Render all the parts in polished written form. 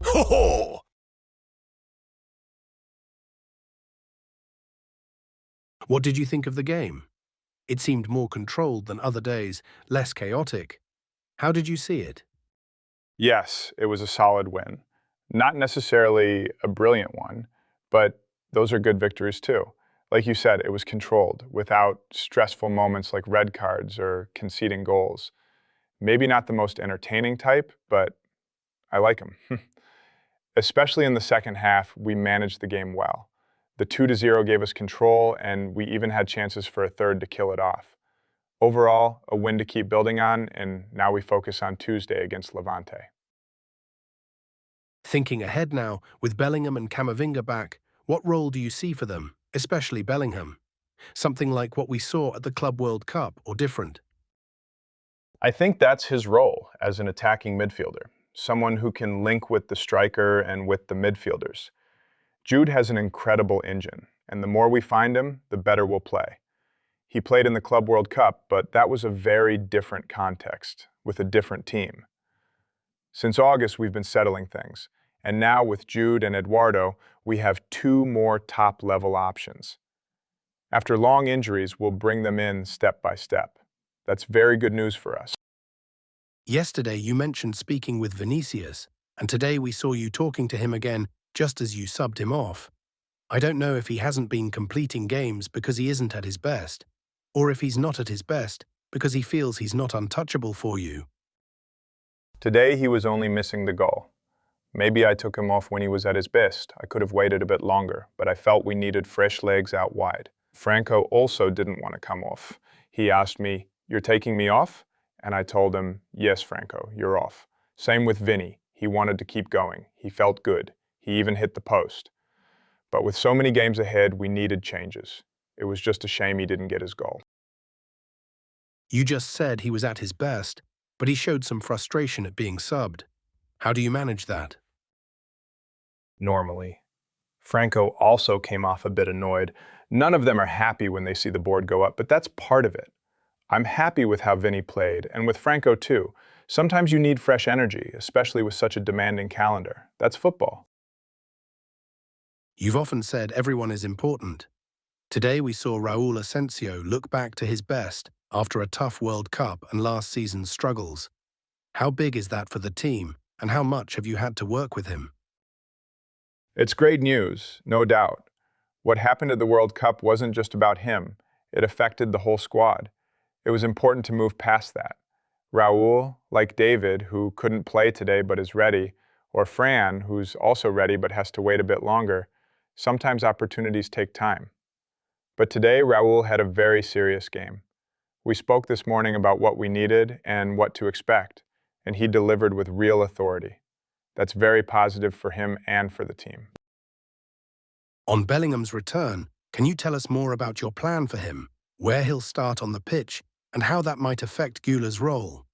Ho ho! What did you think of the game? It seemed more controlled than other days, less chaotic. How did you see it? Yes, it was a solid win. Not necessarily a brilliant one, but those are good victories too. Like you said, it was controlled, without stressful moments like red cards or conceding goals. Maybe not the most entertaining type, but I like them. Especially in the second half, we managed the game well. The 2-0 gave us control, and we even had chances for a third to kill it off. Overall, a win to keep building on, and now we focus on Tuesday against Levante. Thinking ahead now, with Bellingham and Camavinga back, what role do you see for them, especially Bellingham? Something like what we saw at the Club World Cup, or different? I think that's his role as an attacking midfielder, someone who can link with the striker and with the midfielders. Jude has an incredible engine, and the more we find him, the better we'll play. He played in the Club World Cup, but that was a very different context, with a different team. Since August, we've been settling things, and now with Jude and Eduardo, we have two more top-level options. After long injuries, we'll bring them in step by step. That's very good news for us. Yesterday you mentioned speaking with Vinicius, and today we saw you talking to him again just as you subbed him off. I don't know if he hasn't been completing games because he isn't at his best, or if he's not at his best because he feels he's not untouchable for you. Today, he was only missing the goal. Maybe I took him off when he was at his best. I could have waited a bit longer, but I felt we needed fresh legs out wide. Franco also didn't want to come off. He asked me, "You're taking me off?" And I told him, "Yes, Franco, you're off." Same with Vinny. He wanted to keep going. He felt good. He even hit the post. But with so many games ahead, we needed changes. It was just a shame he didn't get his goal. You just said he was at his best, but he showed some frustration at being subbed. How do you manage that? Normally. Franco also came off a bit annoyed. None of them are happy when they see the board go up, but that's part of it. I'm happy with how Vinny played, and with Franco too. Sometimes you need fresh energy, especially with such a demanding calendar. That's football. You've often said everyone is important. Today we saw Raúl Asensio look back to his best after a tough World Cup and last season's struggles. How big is that for the team, and how much have you had to work with him? It's great news, no doubt. What happened at the World Cup wasn't just about him. It affected the whole squad. It was important to move past that. Raúl, like David, who couldn't play today but is ready, or Fran, who's also ready but has to wait a bit longer, sometimes opportunities take time. But today, Raúl had a very serious game. We spoke this morning about what we needed and what to expect, and he delivered with real authority. That's very positive for him and for the team. On Bellingham's return, can you tell us more about your plan for him, where he'll start on the pitch, and how that might affect Güler's role?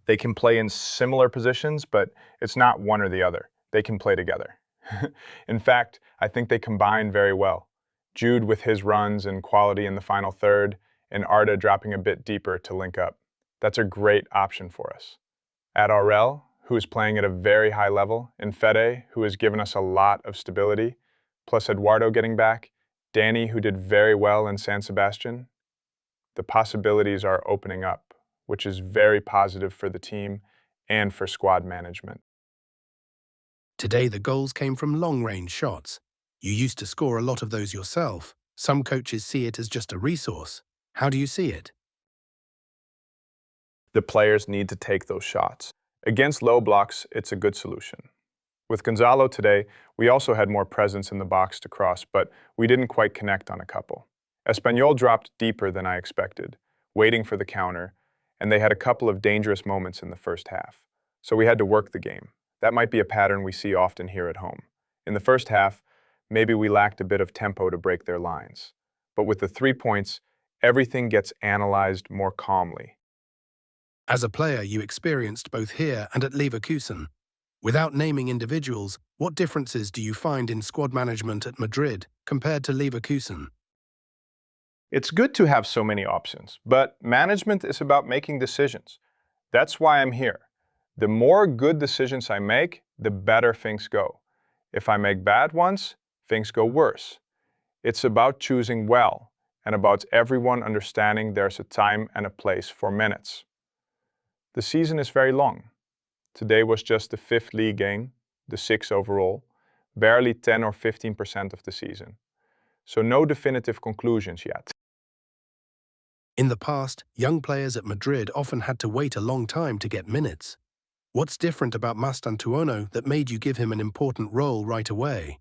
They can play in similar positions, but it's not one or the other. They can play together. In fact, I think they combine very well. Jude with his runs and quality in the final third, and Arda dropping a bit deeper to link up. That's a great option for us. At RL, who is playing at a very high level, and Fede, who has given us a lot of stability, plus Eduardo getting back, Danny, who did very well in San Sebastian, the possibilities are opening up, which is very positive for the team and for squad management. Today the goals came from long-range shots. You used to score a lot of those yourself. Some coaches see it as just a resource. How do you see it? The players need to take those shots. Against low blocks, it's a good solution. With Gonzalo today, we also had more presence in the box to cross, but we didn't quite connect on a couple. Espanyol dropped deeper than I expected, waiting for the counter, and they had a couple of dangerous moments in the first half. So we had to work the game. That might be a pattern we see often here at home. In the first half, maybe we lacked a bit of tempo to break their lines. But with the 3 points, everything gets analyzed more calmly. As a player, you experienced both here and at Leverkusen. Without naming individuals, what differences do you find in squad management at Madrid compared to Leverkusen? It's good to have so many options, but management is about making decisions. That's why I'm here. The more good decisions I make, the better things go. If I make bad ones, things go worse. It's about choosing well and about everyone understanding there's a time and a place for minutes. The season is very long. Today was just the 5th league game, the 6th overall, barely 10 or 15% of the season. So no definitive conclusions yet. In the past, young players at Madrid often had to wait a long time to get minutes. What's different about Mastantuono that made you give him an important role right away?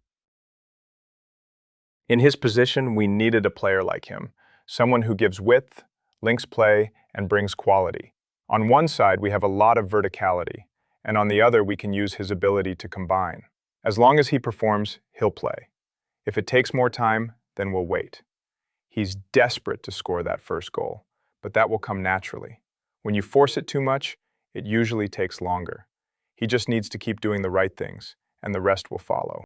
In his position, we needed a player like him, someone who gives width, links play, and brings quality. On one side, we have a lot of verticality, and on the other, we can use his ability to combine. As long as he performs, he'll play. If it takes more time, then we'll wait. He's desperate to score that first goal, but that will come naturally. When you force it too much, it usually takes longer. He just needs to keep doing the right things, and the rest will follow.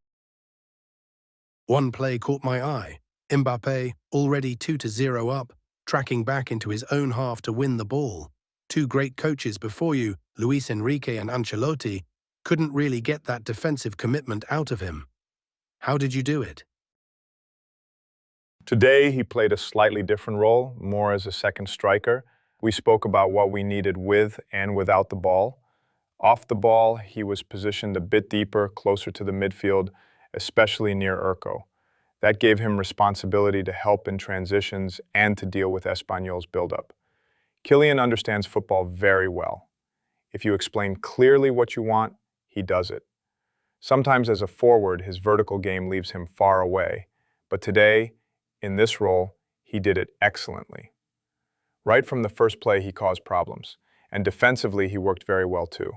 One play caught my eye. Mbappe, already 2-0 up, tracking back into his own half to win the ball. Two great coaches before you, Luis Enrique and Ancelotti, couldn't really get that defensive commitment out of him. How did you do it? Today, he played a slightly different role, more as a second striker. We spoke about what we needed with and without the ball. Off the ball, he was positioned a bit deeper, closer to the midfield, especially near Urco. That gave him responsibility to help in transitions and to deal with Espanyol's build-up. Kylian understands football very well. If you explain clearly what you want, he does it. Sometimes as a forward, his vertical game leaves him far away, but today, in this role, he did it excellently. Right from the first play, he caused problems, and defensively, he worked very well too.